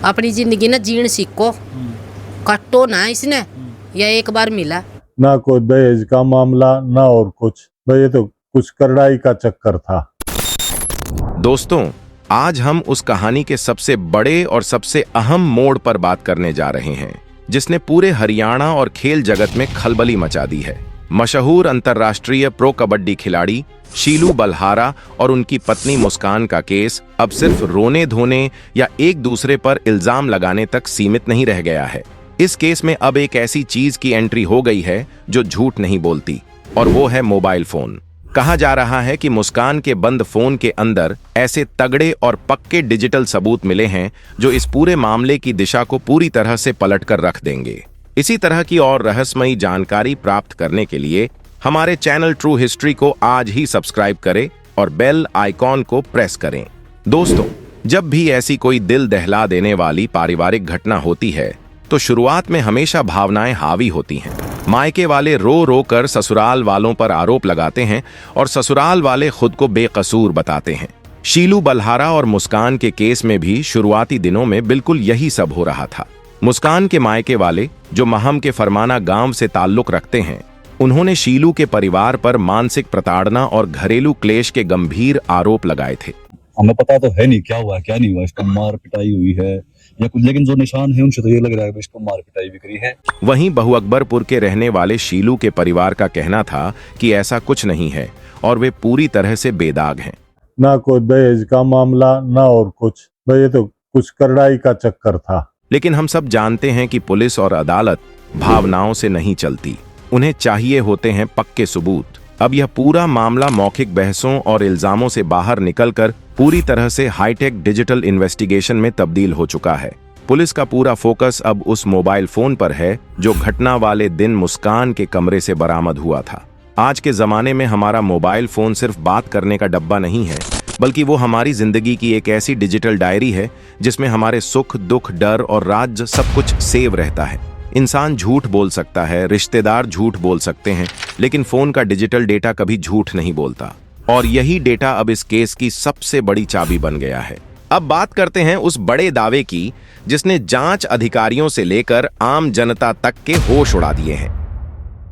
अपनी जिंदगी ना जीण सीखो, कट्टो ना इसने। यह एक बार मिला, ना कोई दहेज का मामला ना और कुछ, भाई ये तो कुछ करड़ाई का चक्कर था। दोस्तों, आज हम उस कहानी के सबसे बड़े और सबसे अहम मोड़ पर बात करने जा रहे हैं जिसने पूरे हरियाणा और खेल जगत में खलबली मचा दी है। मशहूर अंतर्राष्ट्रीय प्रो कबड्डी खिलाड़ी शीलू बल्हारा और उनकी पत्नी मुस्कान का केस अब सिर्फ रोने धोने या एक दूसरे पर इल्जाम लगाने तक सीमित नहीं रह गया है। इस केस में अब एक ऐसी चीज की एंट्री हो गई है जो झूठ नहीं बोलती, और वो है मोबाइल फोन। कहा जा रहा है कि मुस्कान के बंद फोन के अंदर ऐसे तगड़े और पक्के डिजिटल सबूत मिले हैं जो इस पूरे मामले की दिशा को पूरी तरह से पलटकर रख देंगे। इसी तरह की और रहस्यमयी जानकारी प्राप्त करने के लिए हमारे चैनल ट्रू हिस्ट्री को आज ही सब्सक्राइब करें और बेल आइकॉन को प्रेस करें। दोस्तों, जब भी ऐसी कोई दिल दहला देने वाली पारिवारिक घटना होती है तो शुरुआत में हमेशा भावनाएं हावी होती हैं। मायके वाले रो रो कर ससुराल वालों पर आरोप लगाते हैं और ससुराल वाले खुद को बेकसूर बताते हैं। शीलू बल्हारा और मुस्कान के केस में भी शुरुआती दिनों में बिल्कुल यही सब हो रहा था। मुस्कान के मायके वाले, जो महम के फरमाना गांव से ताल्लुक रखते हैं, उन्होंने शीलू के परिवार पर मानसिक प्रताड़ना और घरेलू क्लेश के गंभीर आरोप लगाए थे। हमें पता तो है नहीं क्या हुआ क्या नहीं हुआ, इसको मार पिटाई हुई है या कुछ, लेकिन जो निशान है उनसे तो ये लग रहा है कि इसको मार पिटाई भी करी है। वहीं बहु अकबरपुर के रहने वाले शीलू के परिवार का कहना था कि ऐसा कुछ नहीं है और वे पूरी तरह से बेदाग हैं। ना कोई दहेज का मामला ना और कुछ, भाई ये तो कुछ करड़ाई का चक्कर था। लेकिन हम सब जानते हैं कि पुलिस और अदालत भावनाओं से नहीं चलती, उन्हें चाहिए होते हैं पक्के सबूत। अब यह पूरा मामला मौखिक बहसों और इल्जामों से बाहर निकलकर पूरी तरह से हाईटेक डिजिटल इन्वेस्टिगेशन में तब्दील हो चुका है। पुलिस का पूरा फोकस अब उस मोबाइल फोन पर है जो घटना वाले दिन मुस्कान के कमरे से बरामद हुआ था। आज के जमाने में हमारा मोबाइल फोन सिर्फ बात करने का डब्बा नहीं है, बल्कि वो हमारी जिंदगी की एक ऐसी डिजिटल डायरी है जिसमें हमारे सुख, दुख, डर और राज सब कुछ सेव रहता है। इंसान झूठ बोल सकता है, रिश्तेदार झूठ बोल सकते हैं, लेकिन फोन का डिजिटल डेटा कभी झूठ नहीं बोलता, और यही डेटा अब इस केस की सबसे बड़ी चाबी बन गया है। अब बात करते हैं उस बड़े दावे की जिसने जांच अधिकारियों से लेकर आम जनता तक के होश उड़ा दिए हैं।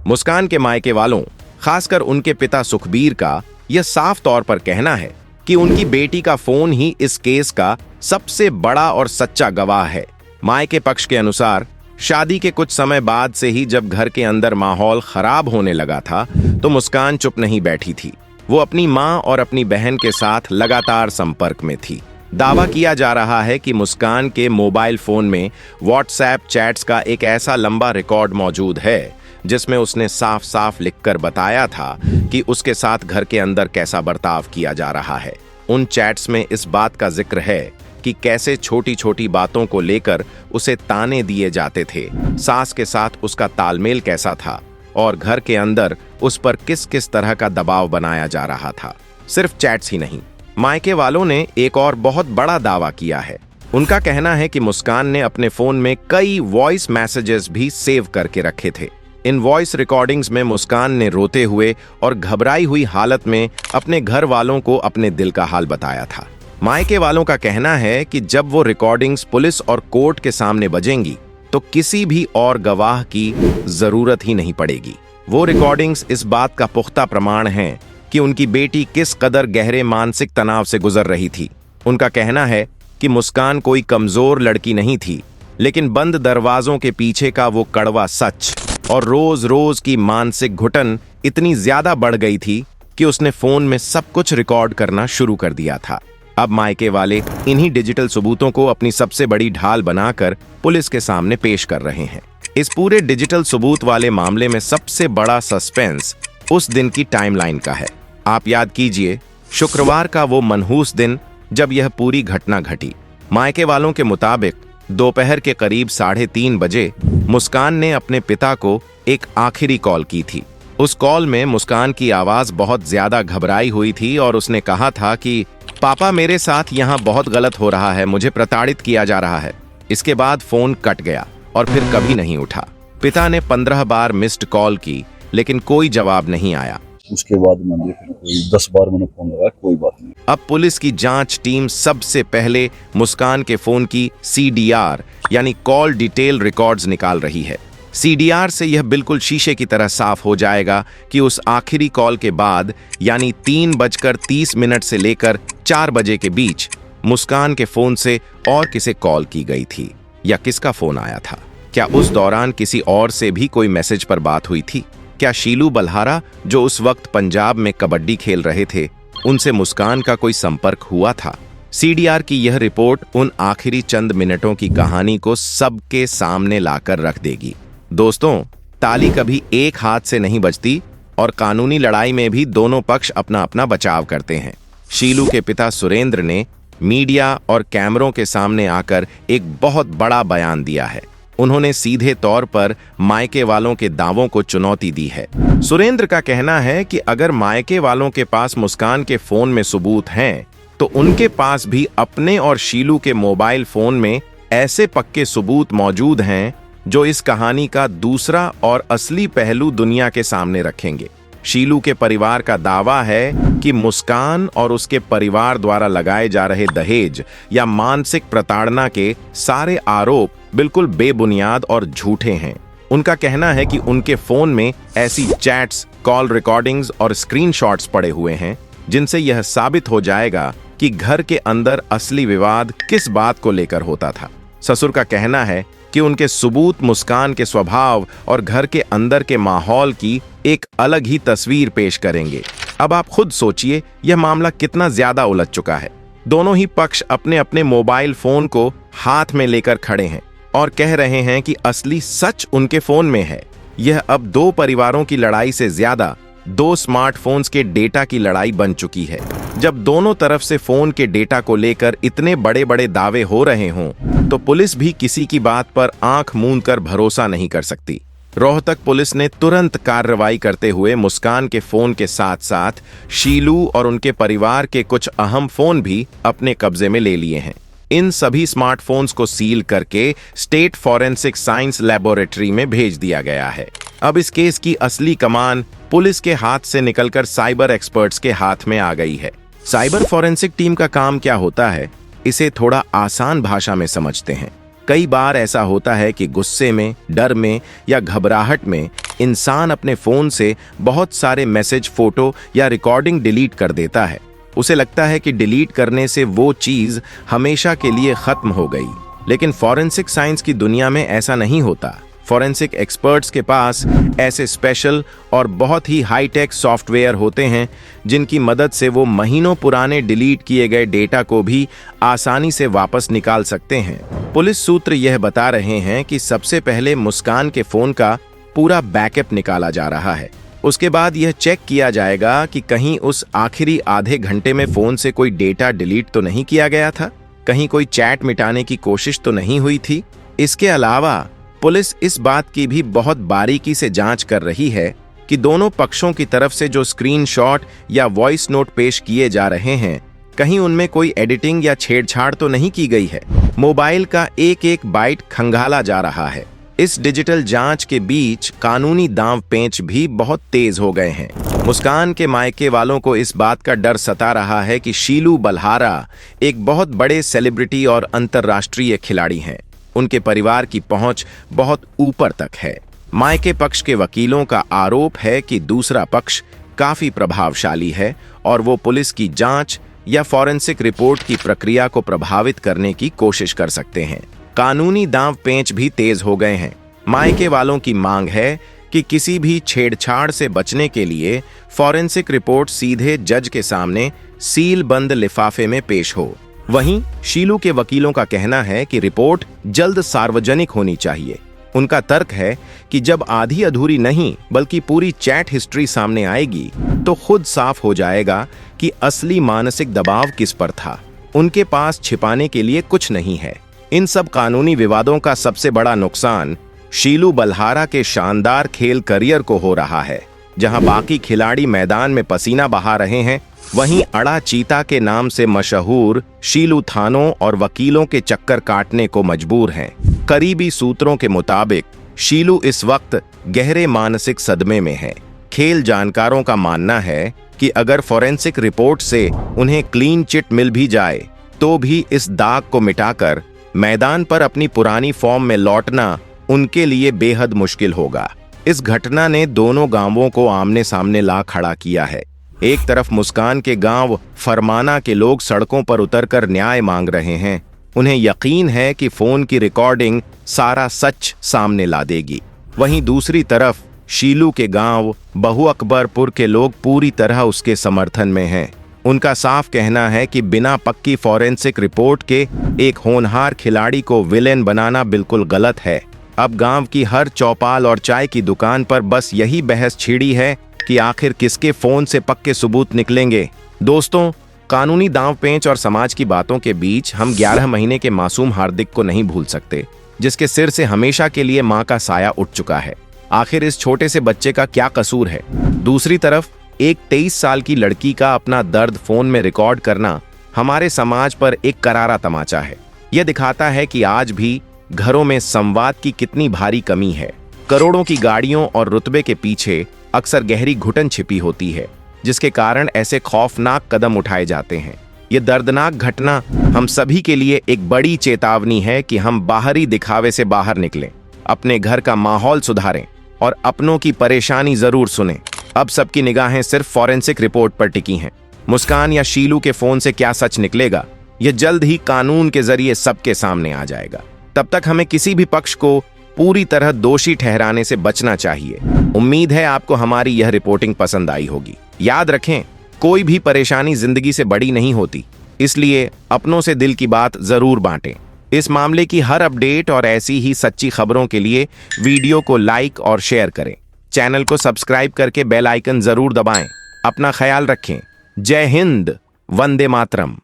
मुस्कान के मायके वालों, खासकर उनके पिता सुखबीर का यह साफ तौर पर कहना है कि उनकी बेटी का फोन ही इस केस का सबसे बड़ा और सच्चा गवाह है। मायके पक्ष के अनुसार शादी के कुछ समय बाद से ही जब घर के अंदर माहौल खराब होने लगा था तो मुस्कान चुप नहीं बैठी थी। वो अपनी मां और अपनी बहन के साथ लगातार संपर्क में थी। दावा किया जा रहा है कि मुस्कान के मोबाइल फोन में व्हाट्सएप चैट्स का एक ऐसा लंबा रिकॉर्ड मौजूद है जिसमें उसने साफ साफ लिखकर बताया था कि उसके साथ घर के अंदर कैसा बर्ताव किया जा रहा है। उन चैट्स में इस बात का जिक्र है कि कैसे छोटी छोटी बातों को लेकर उसे ताने दिए जाते थे, सास के साथ उसका तालमेल कैसा था और घर के अंदर उस पर किस किस तरह का दबाव बनाया जा रहा था। सिर्फ चैट्स ही नहीं, मायके वालों ने एक और बहुत बड़ा दावा किया है। उनका कहना है कि मुस्कान ने अपने फोन में कई वॉइस मैसेजेस भी सेव करके रखे थे। इन वॉइस रिकॉर्डिंग्स में मुस्कान ने रोते हुए और घबराई हुई हालत में अपने घर वालों को अपने दिल का हाल बताया था। मायके वालों का कहना है कि जब वो रिकॉर्डिंग्स पुलिस और कोर्ट के सामने बजेंगी तो किसी भी और गवाह की जरूरत ही नहीं पड़ेगी। वो रिकॉर्डिंग्स इस बात का पुख्ता प्रमाण हैं कि उनकी बेटी किस कदर गहरे मानसिक तनाव से गुजर रही थी। उनका कहना है कि मुस्कान कोई कमजोर लड़की नहीं थी, लेकिन बंद दरवाजों के पीछे का वो कड़वा सच और रोज रोज की मानसिक घुटन इतनी ज्यादा बढ़ गई थी कि उसने फोन में सब कुछ रिकॉर्ड करना शुरू कर दिया था। अब मायके वाले इन्हीं डिजिटल सबूतों को अपनी सबसे बड़ी ढाल बनाकर पुलिस के सामने पेश कर रहे हैं। इस पूरे डिजिटल सबूत वाले मामले में सबसे बड़ा सस्पेंस उस दिन की टाइमलाइन का है। आप याद कीजिए, शुक्रवार का वो मनहूस दिन जब यह पूरी घटना घटी। मायके वालों के मुताबिक दोपहर के करीब 3:30 बजे मुस्कान ने अपने पिता को एक आखिरी कॉल की थी। उस कॉल में मुस्कान की आवाज बहुत ज्यादा घबराई हुई थी और उसने कहा था कि पापा, मेरे साथ यहाँ बहुत गलत हो रहा है, मुझे प्रताड़ित किया जा रहा है। इसके बाद फोन कट गया और फिर कभी नहीं उठा। पिता ने 15 बार मिस्ड कॉल की, लेकिन कोई जवाब नहीं आया। उसके बाद मैंने फिर कोई 10 बार मैंने फोन लगाया, कोई बात नहीं। अब पुलिस की जांच टीम सबसे पहले मुस्कान के फोन की CDR यानी कॉल डिटेल रिकॉर्ड्स निकाल रही है। CDR से यह बिल्कुल शीशे की तरह साफ हो जाएगा कि उस आखिरी कॉल के बाद यानी 3:30 से लेकर 4 बजे के बीच मुस्कान के फोन से और किसे कॉल की गई थी या किसका फोन आया था। क्या उस दौरान किसी और से भी कोई मैसेज पर बात हुई थी? क्या शीलू बल्हारा जो उस वक्त पंजाब में कबड्डी खेल रहे थे, उनसे मुस्कान का कोई संपर्क हुआ था? CDR की यह रिपोर्ट उन आखिरी चंद मिनटों की कहानी को सबके सामने लाकर रख देगी। दोस्तों, ताली कभी एक हाथ से नहीं बजती और कानूनी लड़ाई में भी दोनों पक्ष अपना अपना बचाव करते हैं। शीलू के पिता सुरेंद्र ने मीडिया और कैमरों के सामने आकर एक बहुत बड़ा बयान दिया है। उन्होंने सीधे तौर पर मायके वालों के दावों को चुनौती दी है। सुरेंद्र का कहना है कि अगर मायके वालों के पास मुस्कान के फोन में सबूत हैं, तो उनके पास भी अपने और शीलू के मोबाइल फोन में ऐसे पक्के सबूत मौजूद हैं जो इस कहानी का दूसरा और असली पहलू दुनिया के सामने रखेंगे। शीलू के परिवार का दावा है कि मुस्कान और उसके परिवार द्वारा लगाए जा रहे दहेज या मानसिक प्रताड़ना के सारे आरोप बिल्कुल बेबुनियाद और झूठे हैं। उनका कहना है कि उनके फोन में ऐसी चैट्स, कॉल रिकॉर्डिंग्स और स्क्रीनशॉट्स पड़े हुए हैं जिनसे यह साबित हो जाएगा कि घर के अंदर असली विवाद किस बात को लेकर होता था। ससुर का कहना है कि उनके सबूत मुस्कान के स्वभाव और घर के अंदर के माहौल की एक अलग ही तस्वीर पेश करेंगे। अब आप खुद सोचिए यह मामला कितना ज्यादा उलझ चुका है। दोनों ही पक्ष अपने अपने मोबाइल फोन को हाथ में लेकर खड़े हैं और कह रहे हैं कि असली सच उनके फोन में है। यह अब दो परिवारों की लड़ाई से ज्यादा दो स्मार्टफोन्स के डेटा की लड़ाई बन चुकी है। जब दोनों तरफ से फोन के डेटा को लेकर इतने बड़े बड़े दावे हो रहे हों, तो पुलिस भी किसी की बात पर आंख मूंद कर भरोसा नहीं कर सकती। रोहतक पुलिस ने तुरंत कार्रवाई करते हुए मुस्कान के फोन के साथ साथ शीलू और उनके परिवार के कुछ अहम फोन भी अपने कब्जे में ले लिए हैं। इन सभी स्मार्टफोन्स को सील करके स्टेट फॉरेंसिक साइंस लैबोरेटरी में भेज दिया गया है। अब इस केस की असली कमान पुलिस के हाथ से निकलकर साइबर एक्सपर्ट्स के हाथ में आ गई है। साइबर फॉरेंसिक टीम का काम क्या होता है, इसे थोड़ा आसान भाषा में समझते हैं। कई बार ऐसा होता है कि गुस्से में, डर में या घबराहट में इंसान अपने फोन से बहुत सारे मैसेज, फोटो या रिकॉर्डिंग डिलीट कर देता है। उसे लगता है कि डिलीट करने से वो चीज हमेशा के लिए खत्म हो गई, लेकिन फॉरेंसिक साइंस की दुनिया में ऐसा नहीं होता। फॉरेंसिक एक्सपर्ट्स के पास ऐसे स्पेशल और बहुत ही हाईटेक सॉफ्टवेयर होते हैं जिनकी मदद से वो महीनों पुराने डिलीट किए गए डेटा को भी आसानी से वापस निकाल सकते हैं। पुलिस सूत्र यह बता रहे हैं कि सबसे पहले मुस्कान के फोन का पूरा बैकअप निकाला जा रहा है। उसके बाद यह चेक किया जाएगा कि कहीं उस आखिरी आधे घंटे में फोन से कोई डेटा डिलीट तो नहीं किया गया था, कहीं कोई चैट मिटाने की कोशिश तो नहीं हुई थी। इसके अलावा पुलिस इस बात की भी बहुत बारीकी से जांच कर रही है कि दोनों पक्षों की तरफ से जो स्क्रीनशॉट या वॉइस नोट पेश किए जा रहे हैं, कहीं उनमें कोई एडिटिंग या छेड़छाड़ तो नहीं की गई है। मोबाइल का एक एक बाइट खंगाला जा रहा है। इस डिजिटल जांच के बीच कानूनी दांव पेंच भी बहुत तेज हो गए हैं। मुस्कान के मायके वालों को इस बात का डर सता रहा है कि शीलू बल्हारा एक बहुत बड़े सेलिब्रिटी और अंतर्राष्ट्रीय खिलाड़ी हैं। उनके परिवार की पहुंच बहुत ऊपर तक है। मायके पक्ष के वकीलों का आरोप है कि दूसरा पक्ष काफी प्रभावशाली है और वो पुलिस की जांच या फॉरेंसिक रिपोर्ट की प्रक्रिया को प्रभावित करने की कोशिश कर सकते हैं। कानूनी दांव पेंच भी तेज हो गए हैं। मायके वालों की मांग है कि किसी भी छेड़छाड़ से बचने के लिए फॉरेंसिक रिपोर्ट सीधे जज के सामने सील बंद लिफाफे में पेश हो। वहीं शीलू के वकीलों का कहना है कि रिपोर्ट जल्द सार्वजनिक होनी चाहिए। उनका तर्क है कि जब आधी अधूरी नहीं बल्कि पूरी चैट हिस्ट्री सामने आएगी तो खुद साफ हो जाएगा कि असली मानसिक दबाव किस पर था। उनके पास छिपाने के लिए कुछ नहीं है। इन सब कानूनी विवादों का सबसे बड़ा नुकसान शीलू बल्हारा के शानदार खेल करियर को हो रहा है। जहां बाकी खिलाड़ी मैदान में पसीना बहा रहे हैं, वहीं अड़ा चीता के नाम से मशहूर शीलू थानों और वकीलों के चक्कर काटने को मजबूर हैं। करीबी सूत्रों के मुताबिक शीलू इस वक्त गहरे मानसिक सदमे में है। खेल जानकारों का मानना है कि अगर फोरेंसिक रिपोर्ट से उन्हें क्लीन चिट मिल भी जाए तो भी इस दाग को मिटाकर मैदान पर अपनी पुरानी फॉर्म में लौटना उनके लिए बेहद मुश्किल होगा। इस घटना ने दोनों गांवों को आमने सामने ला खड़ा किया है। एक तरफ मुस्कान के गांव फरमाना के लोग सड़कों पर उतरकर न्याय मांग रहे हैं। उन्हें यकीन है कि फोन की रिकॉर्डिंग सारा सच सामने ला देगी। वहीं दूसरी तरफ शीलू के गांव बहु अकबरपुर के लोग पूरी तरह उसके समर्थन में हैं। उनका साफ कहना है कि बिना पक्की फॉरेंसिक रिपोर्ट के एक होनहार खिलाड़ी को विलेन बनाना बिल्कुल गलत है। अब गांव की हर चौपाल और चाय की दुकान पर बस यही बहस छिड़ी है कि आखिर किसके फोन से पक्के सबूत निकलेंगे। दोस्तों, कानूनी दांव पेंच और समाज की बातों के बीच हम 11 महीने के मासूम हार्दिक को नहीं भूल सकते, जिसके सिर से हमेशा के लिए मां का साया उठ चुका है। आखिर इस छोटे से बच्चे का क्या कसूर है? दूसरी तरफ एक 23 साल की लड़की का अपना दर्द फोन में रिकॉर्ड करना हमारे समाज पर एक करारा तमाचा है। यह दिखाता है कि आज भी घरों में संवाद की कितनी भारी कमी है। करोड़ों की गाड़ियों और रुतबे के पीछे अक्सर गहरी घुटन छिपी होती है, जिसके कारण ऐसे खौफनाक कदम उठाए जाते हैं। ये दर्दनाक घटना हम सभी के लिए एक बड़ी चेतावनी है कि हम बाहरी दिखावे से बाहर निकलें, अपने घर का माहौल सुधारें और अपनों की परेशानी जरूर सुनें। अब सबकी निगाहें सिर्फ फॉरेंसिक रिपोर्ट पर टिकी हैं। मुस्कान या शीलू के फोन से क्या सच निकलेगा, यह जल्द ही कानून के जरिए सबके सामने आ जाएगा। तब तक हमें किसी भी पक्ष को पूरी तरह दोषी ठहराने से बचना चाहिए। उम्मीद है आपको हमारी यह रिपोर्टिंग पसंद आई होगी। याद रखें, कोई भी परेशानी जिंदगी से बड़ी नहीं होती, इसलिए अपनों से दिल की बात जरूर बांटें। इस मामले की हर अपडेट और ऐसी ही सच्ची खबरों के लिए वीडियो को लाइक और शेयर करें। चैनल को सब्सक्राइब करके बेल आइकन जरूर दबाएं। अपना ख्याल रखें। जय हिंद, वंदे मातरम।